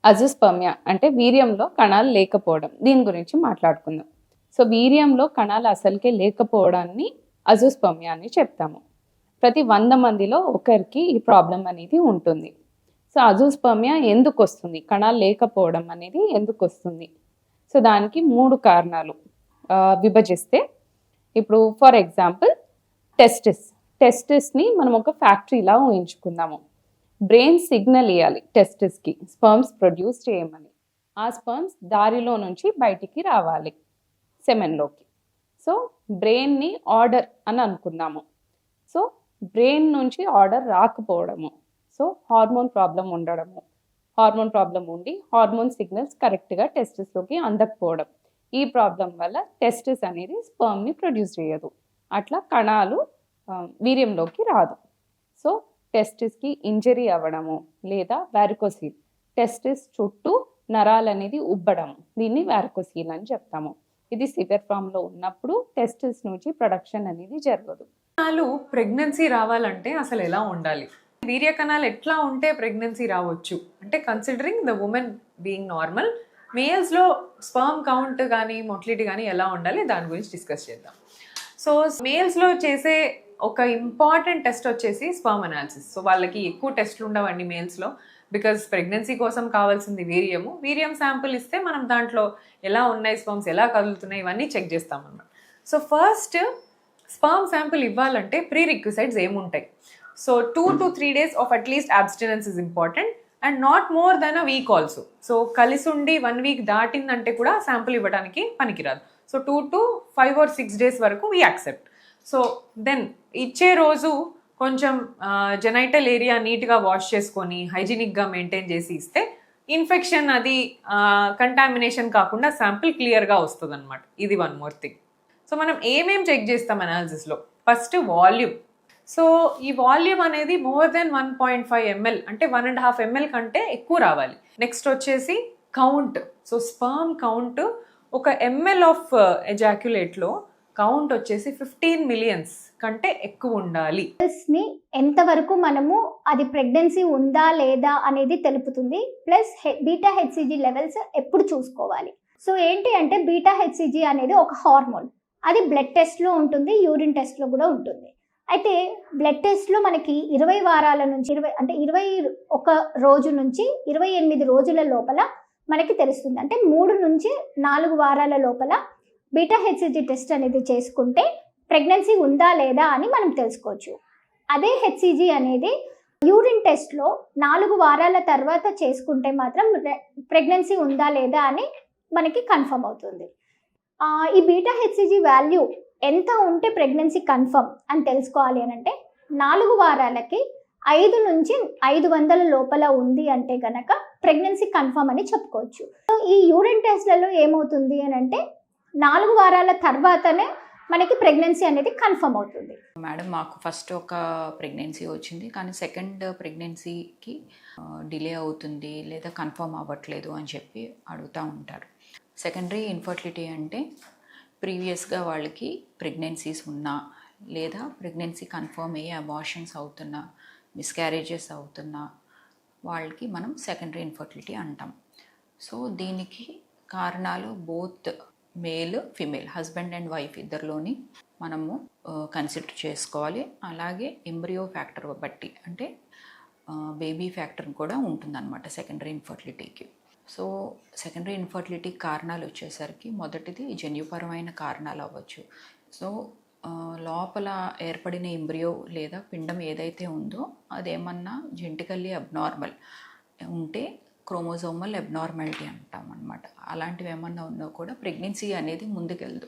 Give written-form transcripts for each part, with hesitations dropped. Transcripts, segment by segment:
Azoospermia అంటే వీర్యంలో కణాలు లేకపోవడం. దీని గురించి మాట్లాడుకుందాం. సో వీర్యంలో కణాలు అసలుకే లేకపోవడాన్ని అజోస్పర్మియా అని చెప్తాము. ప్రతి 100 మందిలో ఒకరికి ఈ ప్రాబ్లం అనేది ఉంటుంది. సో అజోస్పర్మియా ఎందుకు వస్తుంది, కణాలు లేకపోవడం అనేది ఎందుకు వస్తుంది? సో దానికి 3 కారణాలు విభజిస్తే, ఇప్పుడు ఫర్ ఎగ్జాంపుల్ టెస్టిస్ని మనం ఒక ఫ్యాక్టరీలా ఊహించుకుందాము. బ్రెయిన్ సిగ్నల్ ఇవ్వాలి టెస్టిస్కి స్పర్మ్స్ ప్రొడ్యూస్ చేయమని. ఆ స్పర్మ్స్ దారిలో నుంచి బయటికి రావాలి సెమెన్లోకి. సో బ్రెయిన్ని ఆర్డర్ అని అనుకుందాము. సో బ్రెయిన్ నుంచి ఆర్డర్ రాకపోవడము, సో హార్మోన్ ప్రాబ్లం ఉండడము, హార్మోన్ ప్రాబ్లం ఉండి హార్మోన్ సిగ్నల్స్ కరెక్ట్గా టెస్టిస్లోకి అందకపోవడం. ఈ ప్రాబ్లం వల్ల టెస్టిస్ అనేది స్పర్మ్ని ప్రొడ్యూస్ చేయదు. అట్లా కణాలు వీర్యంలోకి రాదు. సో టెస్టిస్కి ఇంజరీ అవ్వడము లేదా వారికోసీల్, టెస్టిస్ చుట్టూ నరాలు అనేది ఉబ్బడము, దీన్ని వారికోసీల్ అని చెప్తాము. ఇది సివియర్ ఫామ్లో ఉన్నప్పుడు టెస్టిస్ నుంచి ప్రొడక్షన్ అనేది జరగదు. కణాలు ప్రెగ్నెన్సీ రావాలంటే అసలు ఎలా ఉండాలి? వీర్య కణాలు ఎట్లా ఉంటే ప్రెగ్నెన్సీ రావచ్చు అంటే, considering the women being normal, మేల్స్లో స్పర్మ్ కౌంట్ కానీ మొటిలిటీ కానీ ఎలా ఉండాలి, దాని గురించి డిస్కస్ చేద్దాం. సో మేల్స్లో చేసే ఒక ఇంపార్టెంట్ టెస్ట్ వచ్చేసి స్పర్మ్ అనాలిసిస్. సో వాళ్ళకి ఎక్కువ టెస్ట్లు ఉండవండి మేల్స్లో, బికాజ్ ప్రెగ్నెన్సీ కోసం కావాల్సింది వీర్యం శాంపుల్ ఇస్తే మనం దాంట్లో ఎలా ఉన్నాయి స్పర్మ్స్, ఎలా కదులుతున్నాయి, ఇవన్నీ చెక్ చేస్తాం అన్నమాట. సో ఫస్ట్ స్పర్మ్ శాంపుల్ ఇవ్వాలంటే ప్రీ రిక్విసైట్స్ ఏముంటాయి? So 2 to 3 days of at least abstinence is important and not more than a week also. So కలిసి ఉండి 1 week దాటిందంటే కూడా శాంపుల్ ఇవ్వడానికి పనికిరాదు. సో 2 to 5 or 6 days వరకు వీ యాక్సెప్ట్. సో దెన్ ఇచ్చే రోజు కొంచెం జెనైటల్ ఏరియా నీట్గా వాష్ చేసుకొని హైజీనిక్గా మెయింటైన్ చేసి ఇస్తే ఇన్ఫెక్షన్ అది కంటామినేషన్ కాకుండా శాంపుల్ క్లియర్గా వస్తుంది అనమాట. ఇది 1 more థింగ్. సో మనం ఏమేం చెక్ చేస్తాం అనాలిసిస్లో? First volume. సో ఈ వాల్యూమ్ అనేది మోర్ దెన్ 1.5 ml అంటే 1.5 ml కంటే ఎక్కువ రావాలి. నెక్స్ట్ వచ్చేసి కౌంట్. సో స్పర్మ్ కౌంట్ ఒక ml ఆఫ్ ఎజాక్యులేట్లో కౌంట్ వచ్చేసి 15 million కంటే ఎక్కువ ఉండాలి. ని ఎంతవరకు మనము అది ప్రెగ్నెన్సీ ఉందా లేదా అనేది తెలుపుతుంది. ప్లస్ బీటా హెచ్సిజీ లెవెల్స్ ఎప్పుడు చూసుకోవాలి. సో ఏంటి అంటే బీటా హెచ్సిజీ అనేది ఒక హార్మోన్, అది బ్లడ్ టెస్ట్లో ఉంటుంది, యూరిన్ టెస్ట్లో కూడా ఉంటుంది. అయితే బ్లడ్ టెస్ట్లో మనకి 20 వారాల నుంచి 21 రోజు నుంచి 28 రోజుల లోపల మనకి తెలుస్తుంది. అంటే 3 నుంచి 4 వారాల లోపల బీటా హెచ్సిజీ టెస్ట్ అనేది చేసుకుంటే ప్రెగ్నెన్సీ ఉందా లేదా అని మనం తెలుసుకోవచ్చు. అదే హెచ్సిజీ అనేది యూరిన్ టెస్ట్లో 4 వారాల తర్వాత చేసుకుంటే మాత్రం ప్రెగ్నెన్సీ ఉందా లేదా అని మనకి కన్ఫర్మ్ అవుతుంది. ఈ బీటా హెచ్సిజీ వాల్యూ ఎంత ఉంటే ప్రెగ్నెన్సీ కన్ఫర్మ్ అని తెలుసుకోవాలి అని అంటే, 4 వారాలకి 5 నుంచి 500 లోపల ఉంది అంటే గనక ప్రెగ్నెన్సీ కన్ఫర్మ్ అని చెప్పుకోవచ్చు. సో ఈ యూరిన్ టెస్ట్లలో ఏమవుతుంది అని అంటే 4 వారాల తర్వాతనే మనకి ప్రెగ్నెన్సీ అనేది కన్ఫర్మ్ అవుతుంది. మేడం, మాకు ఫస్ట్ ఒక ప్రెగ్నెన్సీ వచ్చింది, కానీ సెకండ్ ప్రెగ్నెన్సీకి డిలే అవుతుంది లేదా కన్ఫర్మ్ అవ్వట్లేదు అని చెప్పి అడుగుతూ ఉంటారు. సెకండరీ ఇన్ఫర్టిలిటీ అంటే ప్రీవియస్గా వాళ్ళకి ప్రెగ్నెన్సీస్ ఉన్నా లేదా ప్రెగ్నెన్సీ కన్ఫర్మ్ అయ్యి అబార్షన్స్ అవుతున్నా, మిస్క్యారేజెస్ అవుతున్నా వాళ్ళకి మనం సెకండరీ ఇన్ఫర్టిలిటీ అంటాం. సో దీనికి కారణాలు both male female, husband and wife ఇద్దరిలోని మనము కన్సిడర్ చేసుకోవాలి. అలాగే ఎంబ్రియో ఫ్యాక్టర్ బట్టి అంటే బేబీ ఫ్యాక్టర్ కూడా ఉంటుందన్నమాట సెకండరీ ఇన్ఫర్టిలిటీకి. సో సెకండరీ ఇన్ఫర్టిలిటీ కారణాలు వచ్చేసరికి మొదటిది జన్యుపరమైన కారణాలు అవ్వచ్చు. సో లోపల ఏర్పడిన ఎంబ్రియో లేదా పిండం ఏదైతే ఉందో అదేమన్నా జెనెటికల్లీ అబ్నార్మల్ ఉంటే క్రోమోజోమల్ అబ్నార్మాలిటీ అంటాం అనమాట. అలాంటివి ఏమన్నా ఉన్నా కూడా ప్రెగ్నెన్సీ అనేది ముందుకెళ్ళదు.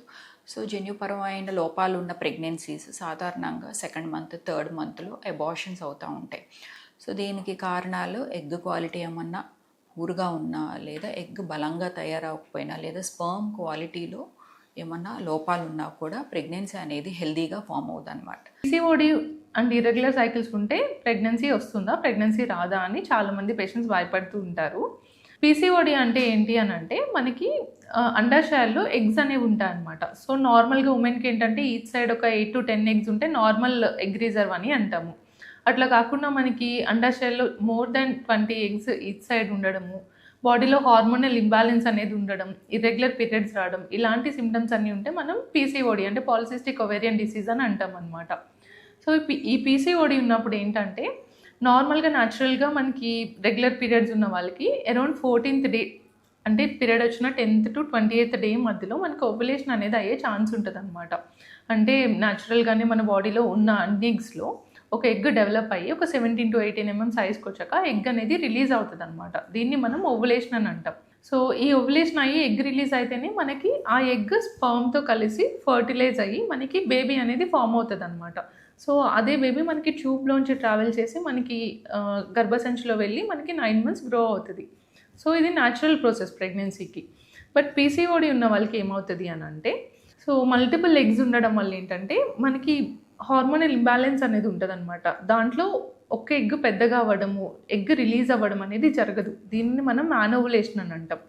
సో జన్యుపరమైన లోపాలు ఉన్న ప్రెగ్నెన్సీస్ సాధారణంగా 2nd month 3rd monthలో అబార్షన్స్ అవుతూ ఉంటాయి. సో దీనికి కారణాలు ఎగ్ క్వాలిటీ ఏమన్నా పూర్గా ఉన్నా లేదా ఎగ్ బలంగా తయారవకపోయినా లేదా స్పర్మ్ క్వాలిటీలో ఏమన్నా లోపాలు ఉన్నా కూడా ప్రెగ్నెన్సీ అనేది హెల్దీగా ఫామ్ అవుతుంది అనమాట. పీసీఓడి అండ్ ఇర్రెగ్యులర్ సైకిల్స్ ఉంటే ప్రెగ్నెన్సీ వస్తుందా, ప్రెగ్నెన్సీ రాదా అని చాలామంది పేషెంట్స్ భయపడుతూ ఉంటారు. పీసీఓడి అంటే ఏంటి అని అంటే, మనకి అండాశయాల్లో ఎగ్స్ అనేవి ఉంటాయి అన్నమాట. సో నార్మల్గా ఉమెన్కి ఏంటంటే ఈచ్ సైడ్ ఒక 8 to 10 eggs ఉంటే నార్మల్ ఎగ్ రిజర్వ్ అని అంటాము. అట్లా కాకుండా మనకి అండాశయాల్లో more than 20 eggs each side ఉండడము, బాడీలో హార్మోనల్ ఇంబ్యాలెన్స్ అనేది ఉండడం, ఇర్రెగ్యులర్ పీరియడ్స్ రావడం, ఇలాంటి సిమ్టమ్స్ అన్నీ ఉంటే మనం పీసీఓడి అంటే పాలిసిస్టిక్ ఒవేరియన్ డిసీజ్ అని అంటాం అనమాట. సో ఈ పీసీఓడి ఉన్నప్పుడు ఏంటంటే నార్మల్గా న్యాచురల్గా మనకి రెగ్యులర్ పీరియడ్స్ ఉన్న వాళ్ళకి అరౌండ్ 14th డే అంటే పీరియడ్ వచ్చిన 10th to 28th డే మధ్యలో మనకు ఓవ్యులేషన్ అనేది అయ్యే ఛాన్స్ ఉంటుంది అనమాట. అంటే న్యాచురల్గానే మన బాడీలో ఉన్న అన్ని ఎగ్స్లో ఒక ఎగ్ డెవలప్ అయ్యి ఒక 17 to 18 mm సైజ్కి వచ్చాక ఎగ్ అనేది రిలీజ్ అవుతుంది అనమాట. దీన్ని మనం ఓవ్యులేషన్ అని అంటాం. సో ఈ ఓవ్యులేషన్ అయ్యి ఎగ్ రిలీజ్ అయితేనే మనకి ఆ ఎగ్ స్పర్మ్తో కలిసి ఫర్టిలైజ్ అయ్యి మనకి బేబీ అనేది ఫామ్ అవుతుంది అనమాట. సో అదే బేబీ మనకి ట్యూబ్లోంచి ట్రావెల్ చేసి మనకి గర్భసంచిలో వెళ్ళి మనకి 9 months గ్రో అవుతుంది. సో ఇది న్యాచురల్ ప్రాసెస్ ప్రెగ్నెన్సీకి. బట్ పీసీఓడి ఉన్న వాళ్ళకి ఏమవుతుంది అని అంటే, సో మల్టిపుల్ ఎగ్స్ ఉండడం వల్ల ఏంటంటే మనకి హార్మోనల్ ఇంబ్యాలెన్స్ అనేది ఉంటుంది అనమాట. దాంట్లో ఒక ఎగ్ పెద్దగా అవ్వడము, ఎగ్ రిలీజ్ అవ్వడం అనేది జరగదు. దీన్ని మనం యానోవులేషన్ అని అంటాం.